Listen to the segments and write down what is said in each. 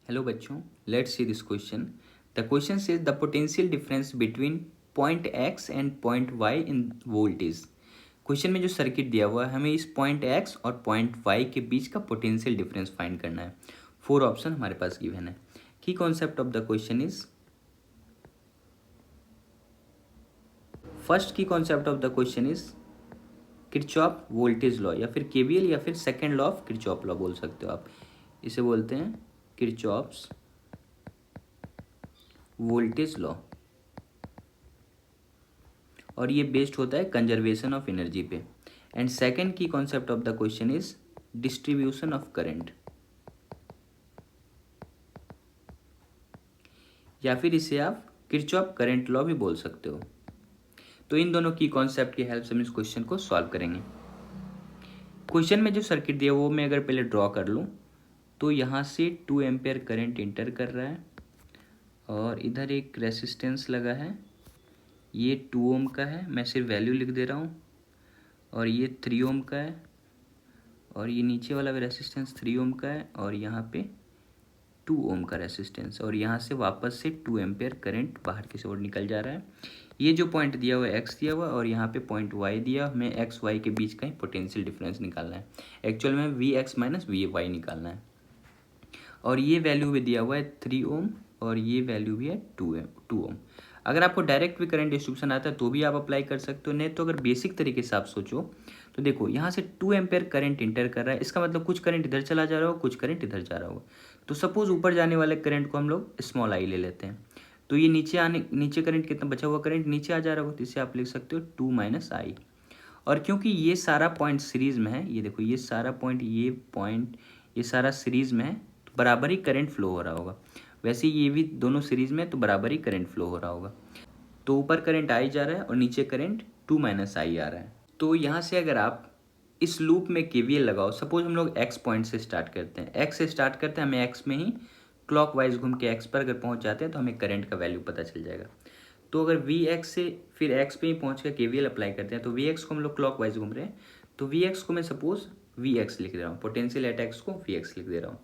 Hello बच्चों, let's see this question. The question says the potential difference between point X and point Y in voltage. Question में जो circuit दिया हुआ है हमें इस पॉइंट एक्स और पॉइंट वाई के बीच का पोटेंशियल डिफरेंस फाइंड करना है. 4 ऑप्शन हमारे पास गिवन है. की concept of the question is, first की concept of the question is Kirchhoff voltage law या फिर केवीएल या फिर second law of Kirchhoff law बोल सकते हो आप. इसे बोलते हैं किरचॉफ्स वोल्टेज लॉ और ये बेस्ड होता है कंजर्वेशन ऑफ एनर्जी पे. एंड सेकेंड की concept of the question is distribution of current या फिर इसे आप किरचॉफ करंट लॉ भी बोल सकते हो. तो इन दोनों की कॉन्सेप्ट की हेल्प से हम इस क्वेश्चन को सॉल्व करेंगे. क्वेश्चन में जो सर्किट दिया वो मैं अगर पहले ड्रॉ कर लूँ तो यहाँ से 2 एम्पेयर करंट इंटर कर रहा है और इधर एक रेसिस्टेंस लगा है. ये 2 ओम का है, मैं सिर्फ वैल्यू लिख दे रहा हूँ. और ये 3 ओम का है और ये नीचे वाला भी रेसिस्टेंस 3 ओम का है और यहाँ पे 2 ओम का रेसिस्टेंस. और यहाँ से वापस से 2 एम्पेयर करंट बाहर की ओर निकल जा रहा है. ये जो पॉइंट दिया हुआ है एक्स दिया हुआ और यहाँ पे पॉइंट वाई दिया, हमें एक्स वाई के बीच का ही पोटेंशियल डिफरेंस निकालना है. एक्चुअल में V X minus V Y निकालना है. और ये वैल्यू भी दिया हुआ है 3 ओम और ये वैल्यू भी है 2 ओम. अगर आपको डायरेक्ट भी करंट डिस्ट्रीब्यूशन आता है तो भी आप अप्लाई कर सकते हो. नहीं तो अगर बेसिक तरीके से आप सोचो तो देखो यहाँ से 2 एम्पेयर करंट इंटर कर रहा है, इसका मतलब कुछ करंट इधर चला जा रहा होगा, कुछ करंट इधर जा रहा होगा. तो सपोज ऊपर जाने वाले करंट को हम लोग स्मॉल आई ले लेते हैं. तो ये नीचे करंट कितना बचा हुआ करंट नीचे आ जा रहा होगा, तो इसे आप लिख सकते हो 2 माइनस आई. और क्योंकि ये सारा पॉइंट सीरीज में है, ये देखो ये सारा पॉइंट ये सारा सीरीज में है तो बराबर ही करंट फ्लो हो रहा होगा. वैसे ये भी दोनों सीरीज में तो बराबर ही करंट फ्लो हो रहा होगा. तो ऊपर करंट आई जा रहा है और नीचे करंट 2 माइनस आई आ रहा है. तो यहाँ से अगर आप इस लूप में केवीएल लगाओ, सपोज हम लोग एक्स पॉइंट से स्टार्ट करते हैं, एक्स से स्टार्ट करते हैं, हमें एक्स में ही क्लॉकवाइज घूम के एक्स पर अगर पहुँच जाते हैं तो हमें करंट का वैल्यू पता चल जाएगा. तो अगर वी एक्स से फिर एक्स पे ही पहुँच कर केवीएल अप्लाई करते हैं तो वी एक्स को हम लोग क्लॉकवाइज घूम रहे हैं तो वी एक्स को मैं सपोज वी एक्स लिख दे रहा हूँ, पोटेंशियल एट एक्स को वी एक्स लिख दे रहा हूँ.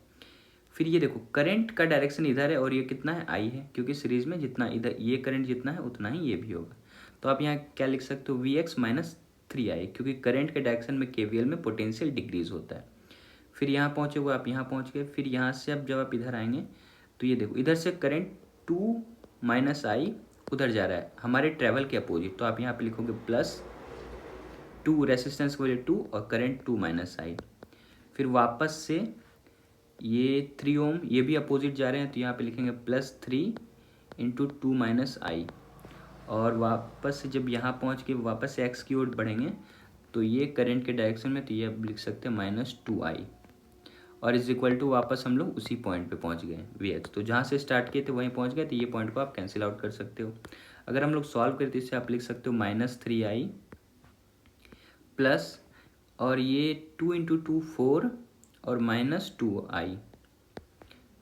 फिर ये देखो करंट का डायरेक्शन इधर है और ये कितना है आई है, क्योंकि सीरीज में जितना इधर ये करंट जितना है उतना ही ये भी होगा. तो आप यहाँ क्या लिख सकते हो वी एक्स माइनस 3 आई, क्योंकि करंट के डायरेक्शन में केवीएल में पोटेंशियल डिक्रीज होता है. फिर यहाँ पहुँचे हुए आप यहाँ पहुँच गए. फिर यहाँ से अब जब आप इधर आएंगे तो ये देखो इधर से करंट 2 माइनस आई उधर जा रहा है हमारे ट्रैवल के अपोजिट. तो आप यहाँ पे लिखोगे प्लस 2 रेसिस्टेंस की वजह 2 और करंट 2 माइनस आई. फिर वापस से ये 3 ओम ये भी अपोजिट जा रहे हैं तो यहाँ पे लिखेंगे प्लस 3 इंटू 2 माइनस आई. और वापस से जब यहाँ पहुँच के वापस से एक्स की ओर बढ़ेंगे तो ये करंट के डायरेक्शन में तो ये अब लिख सकते हैं माइनस 2 आई. और इज इक्वल टू वापस हम लोग उसी पॉइंट पे पहुँच गए वी एक्स. तो जहाँ से स्टार्ट किए थे वहीं पहुँच गए तो ये पॉइंट को आप कैंसिल आउट कर सकते हो. अगर हम लोग सॉल्व करते इससे आप लिख सकते हो माइनस 3 आई प्लस और ये 2 इंटू 2 4 और माइनस 2 आई.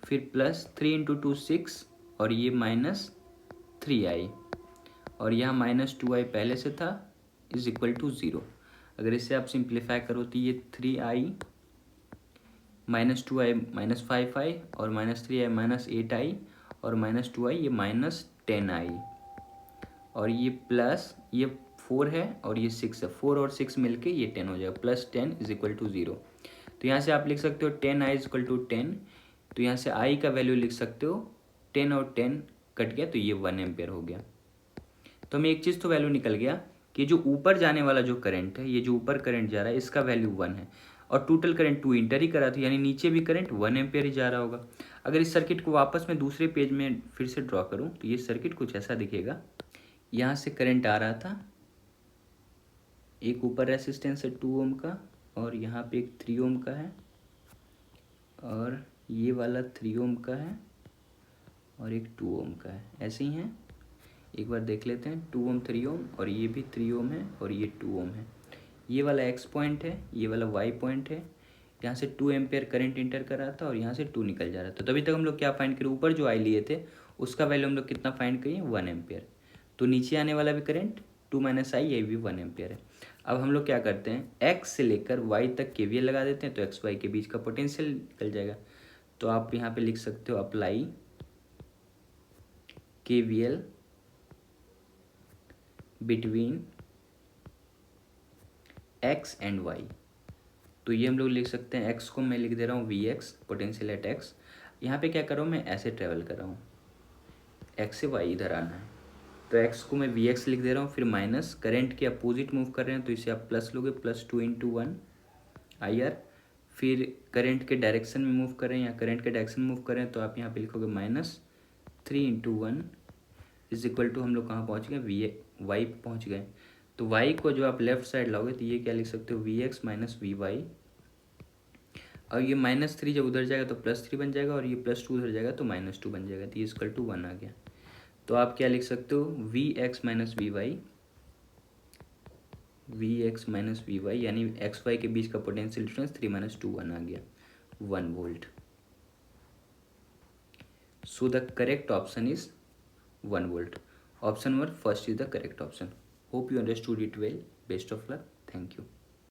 फिर प्लस 3 इंटू 2 6 और ये माइनस 3 आई. और यहाँ माइनस 2 आई पहले से था इज इक्वल टू 0. अगर इसे आप सिंप्लीफाई करो तो ये 3 आई माइनस 2 आई माइनस 5 आई और माइनस 3 आई माइनस 8 आई और माइनस 2 आई ये माइनस 10 आई. और ये प्लस ये 4 है और ये 6 है, 4 और 6 मिलके ये 10 हो जाएगा. Plus 10 is equal to 0. तो यहाँ से आप लिख सकते हो 10 आई इज इक्वल टू 10. तो यहाँ से आई का वैल्यू लिख सकते हो 10 और 10 कट गया तो ये 1 एम्पेयर हो गया. तो हमें एक चीज़ तो वैल्यू निकल गया कि जो ऊपर जाने वाला जो करंट है, ये जो ऊपर करंट जा रहा है इसका वैल्यू 1 है और टोटल करंट 2 इंटर ही करा था, यानी नीचे भी करंट 1 एम्पेयर ही जा रहा होगा. अगर इस सर्किट को वापस मैं दूसरे पेज में फिर से ड्रॉ करूँ तो ये सर्किट कुछ ऐसा दिखेगा. यहाँ से करंट आ रहा था, एक ऊपर रेसिस्टेंस है 2 ओम का और यहाँ पे एक 3 ओम का है और ये वाला 3 ओम का है और एक 2 ओम का है. ऐसे ही है, एक बार देख लेते हैं. 2 ओम 3 ओम और ये भी 3 ओम है और ये 2 ओम है. ये वाला एक्स पॉइंट है, ये वाला वाई पॉइंट है. यहाँ से 2 एम्पेयर करंट इंटर कर रहा था और यहाँ से 2 निकल जा रहा था. तो तभी तक हम लोग क्या फाइंड करें, ऊपर जो आई लिए थे उसका वैल्यू हम लोग कितना फाइंड करिए 1 एम्पेयर. तो नीचे आने वाला भी करंट 2 माइनस आई ये भी 1 एम्पेयर है. अब हम लोग क्या करते हैं, एक्स से लेकर वाई तक केवीएल लगा देते हैं तो एक्स वाई के बीच का पोटेंशियल निकल जाएगा. तो आप यहाँ पे लिख सकते हो apply KVL between x and y। तो ये हम लोग लिख सकते हैं, x को मैं लिख दे रहा हूँ Vx पोटेंशियल एट x। यहाँ पे क्या कर रहा हूँ मैं, ऐसे ट्रेवल कर रहा हूँ, x से y इधर आना है, तो x को मैं Vx लिख दे रहा हूँ, फिर माइनस करंट के अपोजिट मूव कर रहे हैं तो इसे आप प्लस लोगे, +2 × 1 IR। फिर करंट के डायरेक्शन में मूव कर रहे हैं या करंट के डायरेक्शन मूव कर रहे हैं तो आप यहाँ पे लिखोगे -3 × 1 इज इक्वल टू, हम लोग कहाँ पहुँच गए, y पहुँच गए। तो y को जो आप लेफ्ट साइड लाओगे तो ये क्या लिख सकते हो, Vx माइनस Vy, और ये -3 जब उधर जाएगा तो +3 बन जाएगा, और ये +2 उधर जाएगा तो -2 बन जाएगा, तो ये इक्वल टू 1 आ गया। तो आप क्या लिख सकते हो, Vx माइनस Vy यानी एक्स वाई के बीच का पोटेंशियल डिफरेंस 3 - 2 1 आ गया, 1 volt. So the correct option is 1 volt. Option number first is the correct option. Hope you understood it well. Best of luck. Thank you.